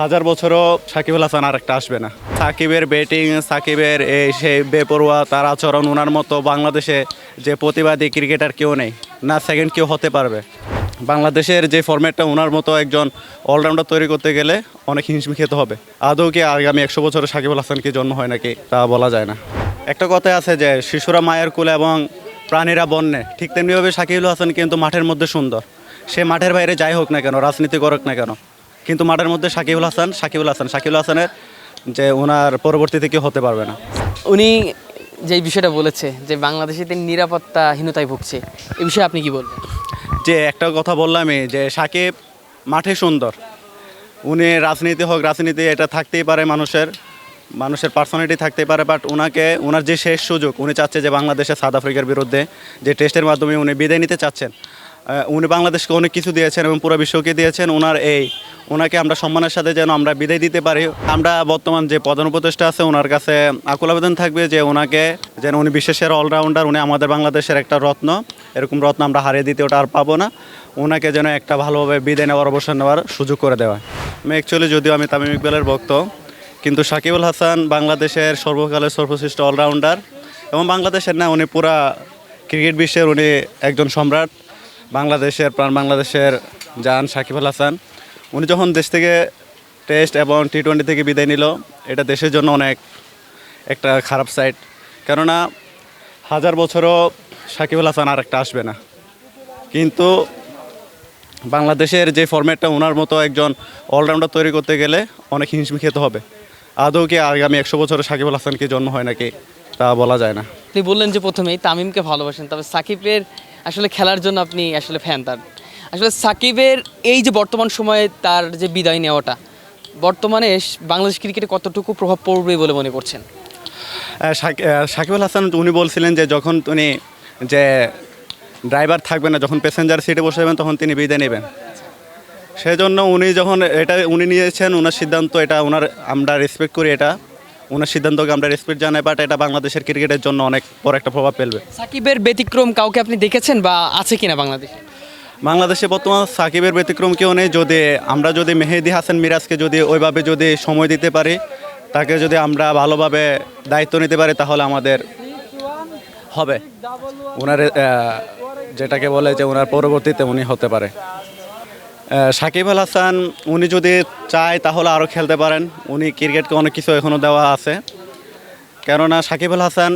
হাজার বছরও সাকিব আল হাসান আর একটা আসবে না। সাকিবের ব্যাটিং, সাকিবের এই সেই বেপরোয়া তার আচরণ, ওনার মতো বাংলাদেশে যে প্রতিবাদী ক্রিকেটার কেউ নেই, না সেকেন্ড কেউ হতে পারবে। বাংলাদেশের যে ফরম্যাটটা, ওনার মতো একজন অলরাউন্ডার তৈরি করতে গেলে অনেক হিমশিম খেতে হবে। আদৌ কি আগামী 100 বছরে সাকিব আল হাসানকে জন্ম হয় নাকি তা বলা যায় না। একটা কথাই আছে যে শিশুরা মায়ের কোলে এবং প্রাণীরা বন্যে, ঠিক তেমনিভাবে সাকিব আল হাসান কিন্তু মাঠের মধ্যে সুন্দর। সে মাঠের বাইরে যাই হোক না কেন, রাজনীতি করুক না কেন, কিন্তু মাঠের মধ্যে সাকিব আল হাসানের যে ওনার পরবর্তীতে কেউ হতে পারবে না। উনি যে বিষয়টা বলেছে যে বাংলাদেশে তিনি নিরাপত্তাহীনতায় ভুগছে, এই বিষয়ে আপনি কি বলবেন? যে একটা কথা বললামই যে সাকিব মাঠে সুন্দর, উনি রাজনীতি হোক, রাজনীতি এটা থাকতেই পারে, মানুষের পার্সোনালিটি থাকতেই পারে, বাট ওনার যে শেষ সুযোগ, উনি চাচ্ছে যে বাংলাদেশে সাউথ আফ্রিকার বিরুদ্ধে যে টেস্টের মাধ্যমে উনি বিদায় নিতে চাচ্ছেন। উনি বাংলাদেশকে অনেক কিছু দিয়েছেন এবং পুরো বিশ্বকে দিয়েছেন। ওনাকে আমরা সম্মানের সাথে যেন আমরা বিদায় দিতে পারি। আমরা বর্তমান যে প্রধান উপদেষ্টা আছে, ওনার কাছে আকুল আবেদন থাকবে যে উনি বিশ্বের অলরাউন্ডার, উনি আমাদের বাংলাদেশের একটা রত্ন, এরকম রত্ন আমরা হারিয়ে দিতে ওটা আর পাবো না। ওনাকে যেন একটা ভালোভাবে বিদায় নেওয়ার, অবসর নেওয়ার সুযোগ করে দেওয়া। যদিও আমি তামিম ইকবালের ভক্ত, কিন্তু সাকিব আল হাসান বাংলাদেশের সর্বকালের সর্বশ্রেষ্ঠ অলরাউন্ডার এবং বাংলাদেশের না, উনি পুরা ক্রিকেট বিশ্বের উনি একজন সম্রাট। বাংলাদেশের জান সাকিব আল হাসান। উনি যখন দেশ থেকে টেস্ট এবং টি-20 থেকে বিদায় নিল, এটা দেশের জন্য অনেক একটা খারাপ সাইড। কেননা হাজার বছরও সাকিব আল হাসান আর একটা আসবে না, কিন্তু বাংলাদেশের যে ফরম্যাটটা, ওনার মতো একজন অলরাউন্ডার তৈরি করতে গেলে অনেক হিমশিম খেতে হবে। আদৌ কি আগামী 100 বছরে সাকিব আল হাসানকে জন্ম হয় নাকি তা বলা যায় না। আপনি বললেন যে প্রথমেই তামিমকে ভালোবাসেন, তবে সাকিবের আসলে খেলার জন্য আপনি আসলে ফ্যান তার। আসলে সাকিবের এই যে বর্তমান সময়ে তার যে বিদায় নেওয়াটা, বর্তমানে বাংলাদেশ ক্রিকেটে কতটুকু প্রভাব পড়বে বলে মনে করছেন? সাকিব আল হাসান উনি বলছিলেন যে যখন উনি যে ড্রাইভার থাকবে না, যখন প্যাসেঞ্জার সিটে বসে যাবেন, তখন তিনি বিদায় নেবেন। সেজন্য উনি যখন উনি নিয়েছেন, ওনার সিদ্ধান্ত, আমরা রেসপেক্ট করি, ওনার সিদ্ধান্তকে আমরা রেসপেক্ট জানাই, বাট এটা বাংলাদেশের ক্রিকেটের জন্য অনেক বড় একটা প্রভাব ফেলবে। সাকিবের ব্যতিক্রম কাউকে আপনি দেখেছেন বা আছে কিনা বাংলাদেশে বর্তমান সাকিবের ব্যতিক্রম কেউ নেই। আমরা যদি মেহেদী হাসান মিরাজকে ওইভাবে সময় দিতে পারি, তাকে যদি আমরা ভালোভাবে দায়িত্ব নিতে পারি, তাহলে আমাদের হবে। ওনার যেটাকে বলে যে ওনার পরবর্তীতে উনি হতে পারে। সাকিব আল হাসান উনি যদি চায় তাহলে আরও খেলতে পারেন। উনি ক্রিকেটকে অনেক কিছু এখনও দেওয়া আছে। কেননা সাকিব আল হাসান,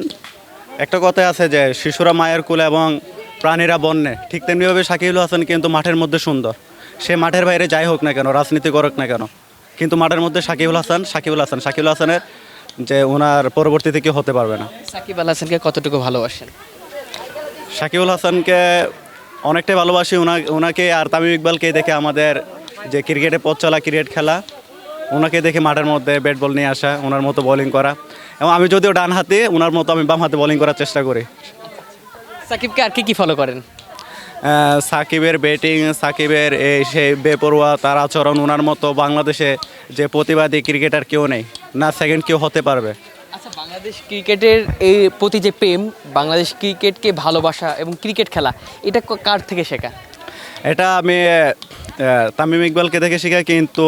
একটা কথাই আছে যে শিশুরা মায়ের কোলে এবং প্রাণীরা বন্যে, ঠিক তেমনিভাবে সাকিব আল হাসান কিন্তু মাঠের মধ্যে সুন্দর। সে মাঠের বাইরে যাই হোক না কেন, রাজনীতি করুক না কেন, কিন্তু মাঠের মধ্যে সাকিব আল হাসানের যে ওনার পরবর্তীতে কেউ হতে পারবে না। সাকিব আল হাসানকে কতটুকু ভালোবাসেন? সাকিব আল হাসানকে অনেকটাই ভালোবাসি। ওনাকে আর তামিম ইকবালকে দেখে আমাদের যে ক্রিকেটে পথ চলা, ক্রিকেট খেলা, ওনাকে দেখে মাঠের মধ্যে ব্যাট বল নিয়ে আসা, ওনার মতো বোলিং করা, এবং আমি যদিও ডান হাতে, ওনার মতো আমি বাম হাতে বোলিং করার চেষ্টা করি। সাকিবকে আর কি ফলো করেন? সাকিবের ব্যাটিং, সাকিবের এই সেই বেপরোয়া তার আচরণ, ওনার মতো বাংলাদেশে যে প্রতিবাদী ক্রিকেটার কেউ নেই, না সেকেন্ড কেউ হতে পারবে। আচ্ছা, বাংলাদেশ ক্রিকেটের এই প্রতি যে প্রেম, বাংলাদেশ ক্রিকেটকে ভালোবাসা এবং ক্রিকেট খেলা, এটা কার থেকে শেখা? এটা আমি তামিম ইকবালকে দেখে শেখা, কিন্তু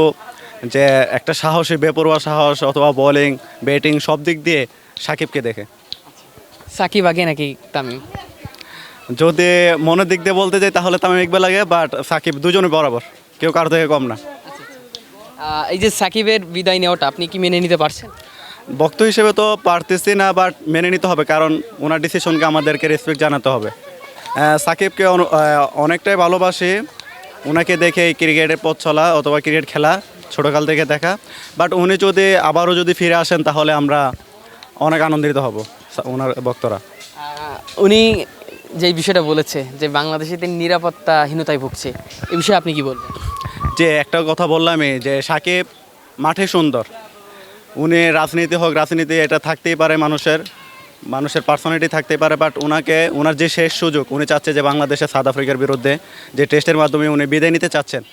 যে একটা সাহসী, বেপরোয়া সাহস অথবা বোলিং, ব্যাটিং সব দিক দিয়ে সাকিবকে দেখে। সাকিব আগে নাকি তামিম? যদি মনের দিক দিয়ে বলতে যাই তাহলে তামিম ইকবাল আগে, বাট সাকিব, দুজনে বরাবর, কেউ কারো থেকে কম না। এই যে সাকিবের বিদায় নেওয়াটা আপনি কি মেনে নিতে পারছেন? ভক্ত হিসেবে তো পারতেছি না, বাট মেনে নিতে হবে, কারণ ওনার ডিসিশনকে আমাদেরকে রেসপেক্ট জানাতে হবে। সাকিবকে অনেকটাই ভালোবাসি। ওনাকে দেখে ক্রিকেটের পথ চলা অথবা ক্রিকেট খেলা ছোটোকাল থেকে দেখা, বাট উনি আবারও যদি ফিরে আসেন, তাহলে আমরা অনেক আনন্দিত হব, ওনার ভক্তরা। উনি যে বিষয়টা বলেছে যে বাংলাদেশে তিনি নিরাপত্তাহীনতায় ভুগছে, এই বিষয়ে আপনি কি বলবেন? যে একটা কথা বললামই যে সাকিব মাঠে সুন্দর, উনি রাজনীতি হোক, রাজনীতি এটা থাকতেই পারে, মানুষের পার্সোনালিটি থাকতেই পারে, বাট ওনার যে শেষ সুযোগ, উনি চাচ্ছে যে বাংলাদেশে সাউথ আফ্রিকার বিরুদ্ধে যে টেস্টের মাধ্যমে উনি বিদায় নিতে চাচ্ছেন।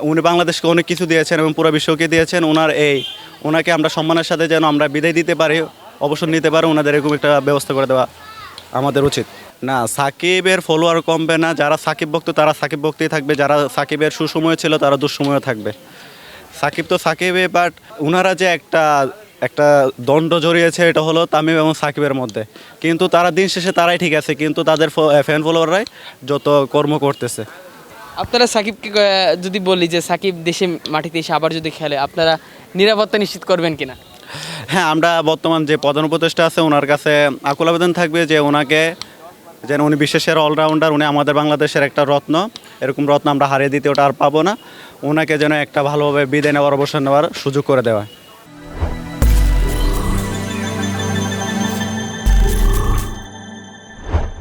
উনি বাংলাদেশকে অনেক কিছু দিয়েছেন এবং পুরো বিশ্বকে দিয়েছেন। ওনাকে আমরা সম্মানের সাথে যেন আমরা বিদায় দিতে পারি, অবসর নিতে পারি, ওনাদের এরকম একটা ব্যবস্থা করে দেওয়া আমাদের উচিত। না, সাকিবের ফলোয়ার কমবে না। যারা সাকিব ভক্ত তারা সাকিব ভক্তই থাকবে, যারা সাকিবের সুসময় ছিল তারা দুঃসময় থাকবে। সাকিব তো সাকিবে, বাট ওনারা যে একটা একটা দণ্ড জড়িয়েছে, এটা হলো তামিম এবং সাকিবের মধ্যে। কিন্তু তারা দিন শেষে তারাই ঠিক আছে, কিন্তু তাদের ফ্যান ফলোয়াররাই যত কর্ম করতেছে। আপনারা সাকিবকে যদি বলি যে সাকিব দেশে মাটিতে এসে আবার যদি খেলে, আপনারা নিরাপত্তা নিশ্চিত করবেন কিনা? হ্যাঁ, আমরা বর্তমান যে প্রধান উপদেষ্টা আছে ওনার কাছে আকুল আবেদন থাকবে যে ওনাকে, যেন উনি বিশ্বের অলরাউন্ডার, উনি আমাদের বাংলাদেশের একটা রত্ন, এরকম রত্ন আমরা হারিয়ে দিতে ওটা আর পাবো না। ওনাকে যেন একটা ভালোভাবে বিদায় নেওয়ার, অবসর নেওয়ার সুযোগ করে দেওয়া।